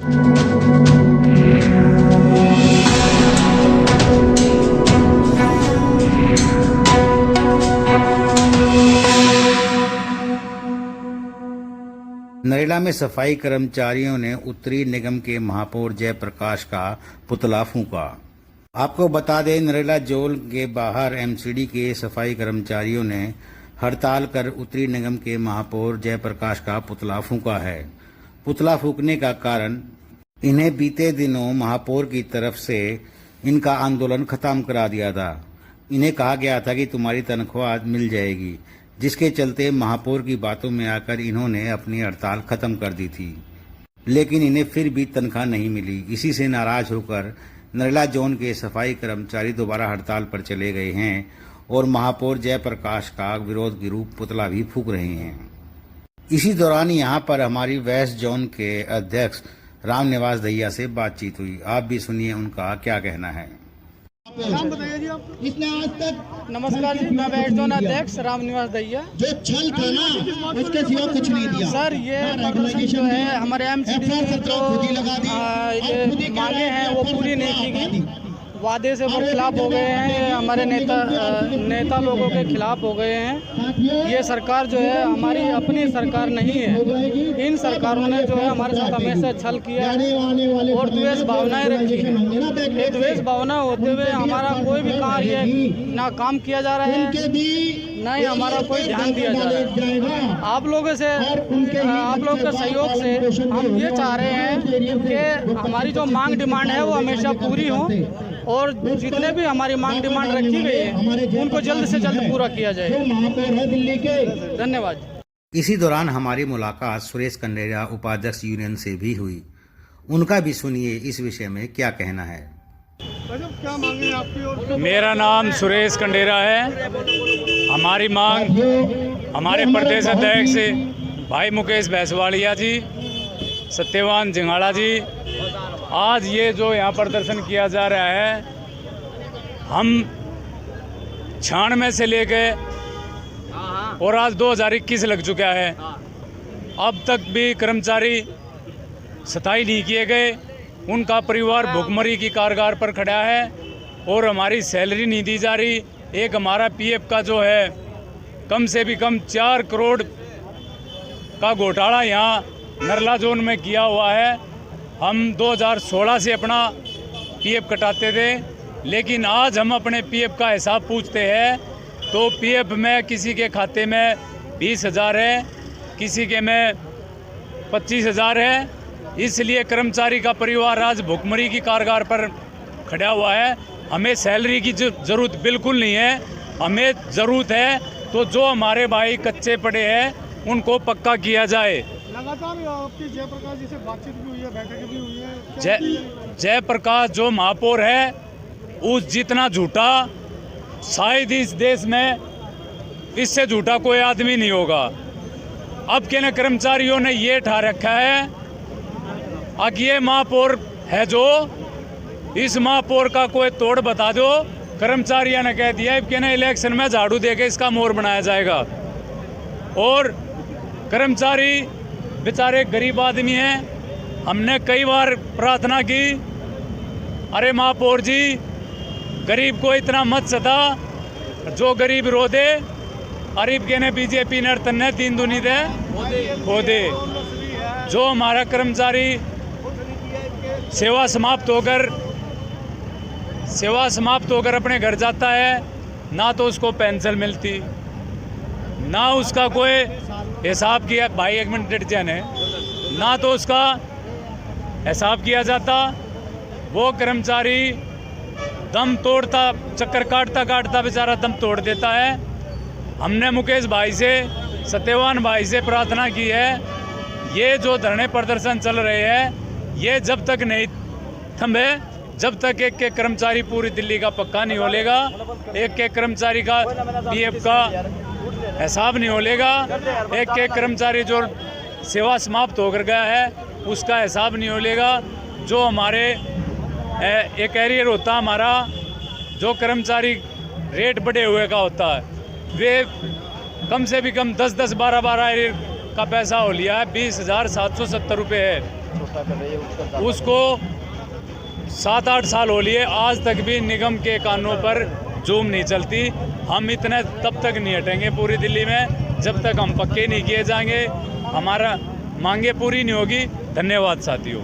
नरेला में सफाई कर्मचारियों ने उत्तरी निगम के महापौर जयप्रकाश का पुतला फूंका। आपको बता दें, नरेला जोल के बाहर एमसीडी के सफाई कर्मचारियों ने हड़ताल कर उत्तरी निगम के महापौर जयप्रकाश का पुतला फूंका है। पुतला फूंकने का कारण इन्हें बीते दिनों महापौर की तरफ से इनका आंदोलन खत्म करा दिया था। इन्हें कहा गया था कि तुम्हारी तनख्वाह मिल जाएगी, जिसके चलते महापौर की बातों में आकर इन्होंने अपनी हड़ताल खत्म कर दी थी, लेकिन इन्हें फिर भी तनख्वाह नहीं मिली। इसी से नाराज होकर नरेला जोन के सफाई कर्मचारी दोबारा हड़ताल पर चले गए हैं और महापौर जयप्रकाश का विरोध के रूप पुतला भी फूंक रहे हैं। इसी दौरान यहां पर हमारी वेस्ट जोन के अध्यक्ष रामनिवास दहिया से बातचीत हुई। आप भी सुनिए उनका क्या कहना है। नाम बताइए जी आप। इसने आज तक नमस्कार जी, मैं वेस्ट जोन अध्यक्ष रामनिवास दहिया। जो छल था ना, उसके सिवा कुछ नहीं दिया सर, ये प्रदर्शन जो है हमारे एमसीडी की जो ये मांगे हैं वो पूरी नहीं की गई। वादे से वो खिलाफ हो गए हैं, ये हमारे नेता लोगों के खिलाफ हो गए हैं। ये सरकार जो है हमारी अपनी सरकार नहीं है। इन सरकारों ने जो है हमारे साथ हमेशा छल किया और द्वेष भावनाएं रखी है। ये द्वेष भावना होते हुए हमारा कोई भी कार्य ना काम किया जा रहा है, ना ही हमारा कोई ध्यान दिया जा रहा है। आप लोगों के सहयोग से हम ये चाह रहे हैं कि हमारी जो मांग डिमांड है वो हमेशा पूरी हो और जितने भी हमारी मांग डिमांड रखी गई है उनको जल्द से जल्द पूरा किया जाए। धन्यवाद। इसी दौरान हमारी मुलाकात सुरेश कंडेरा उपाध्यक्ष यूनियन से भी हुई। उनका भी सुनिए इस विषय में क्या कहना है। क्या मांगे आपकी? मेरा नाम सुरेश कंडेरा है। हमारी मांग हमारे प्रदेश अध्यक्ष भाई मुकेश भैंसवाड़िया जी, सत्यवान जिंगाड़ा जी, आज ये जो यहाँ प्रदर्शन किया जा रहा है, हम 96 से लेके और आज 2021 लग चुका है, अब तक भी कर्मचारी स्थायी नहीं किए गए। उनका परिवार भुखमरी की कारागार पर खड़ा है और हमारी सैलरी नहीं दी जा रही। एक हमारा पीएफ का जो है कम से भी कम 4 करोड़ का घोटाला यहाँ नरेला जोन में किया हुआ है। हम 2016 से अपना पीएफ कटाते थे, लेकिन आज हम अपने पीएफ का हिसाब पूछते हैं तो पीएफ में किसी के खाते में 20,000 है, किसी के में 25,000 है। इसलिए कर्मचारी का परिवार आज भुखमरी की कारागार पर खड़ा हुआ है। हमें सैलरी की ज़रूरत बिल्कुल नहीं है। हमें ज़रूरत है तो जो हमारे भाई कच्चे पड़े हैं उनको पक्का किया जाए। लगातार आपकी जयप्रकाश जी से बातचीत भी हुई है, बैठक भी हुई है। जयप्रकाश जो महापौर है, उस जितना झूठा शायद इस देश में इससे झूठा कोई आदमी नहीं होगा। अब के न कर्मचारियों ने ये ठा रखा है अब ये महापौर है जो, इस महापौर का कोई तोड़ बता दो। कर्मचारियों ने कह दिया कि न इलेक्शन में झाड़ू देके इसका मोर बनाया जाएगा। और कर्मचारी बेचारे गरीब आदमी हैं। हमने कई बार प्रार्थना की, अरे महापौर जी गरीब को इतना मत सता, जो गरीब रो दे। गरीब के ने बीजेपी ने तन्ने 3 दूनी दे खो दे। जो हमारा कर्मचारी सेवा समाप्त होकर अपने घर जाता है, ना तो उसको पेंशन मिलती, ना उसका कोई हिसाब किया, भाई एक मिनट है, ना तो उसका हिसाब किया जाता। वो कर्मचारी दम तोड़ता, चक्कर काटता बेचारा दम तोड़ देता है। हमने मुकेश भाई से, सत्यवान भाई से प्रार्थना की है, ये जो धरने प्रदर्शन चल रहे हैं ये जब तक नहीं थमे, जब तक एक कर्मचारी पूरी दिल्ली का पक्का नहीं होलेगा, एक कर्मचारी का पीएफ का हिसाब नहीं होलेगा, एक कर्मचारी जो सेवा समाप्त होकर गया है उसका हिसाब नहीं होलेगा, जो हमारे एक एरियर होता हमारा, जो कर्मचारी रेट बढ़े हुए का होता है, वे कम से भी कम 10-10, 12-12 एरियर का पैसा हो लिया है। 20,770 रुपये है। उसको 7-8 साल हो लिए, आज तक भी निगम के कानूनों पर जूम नहीं चलती। हम इतने तब तक नहीं हटेंगे पूरी दिल्ली में जब तक हम पक्के नहीं किए जाएंगे, हमारा मांगे पूरी नहीं होगी। धन्यवाद साथियों।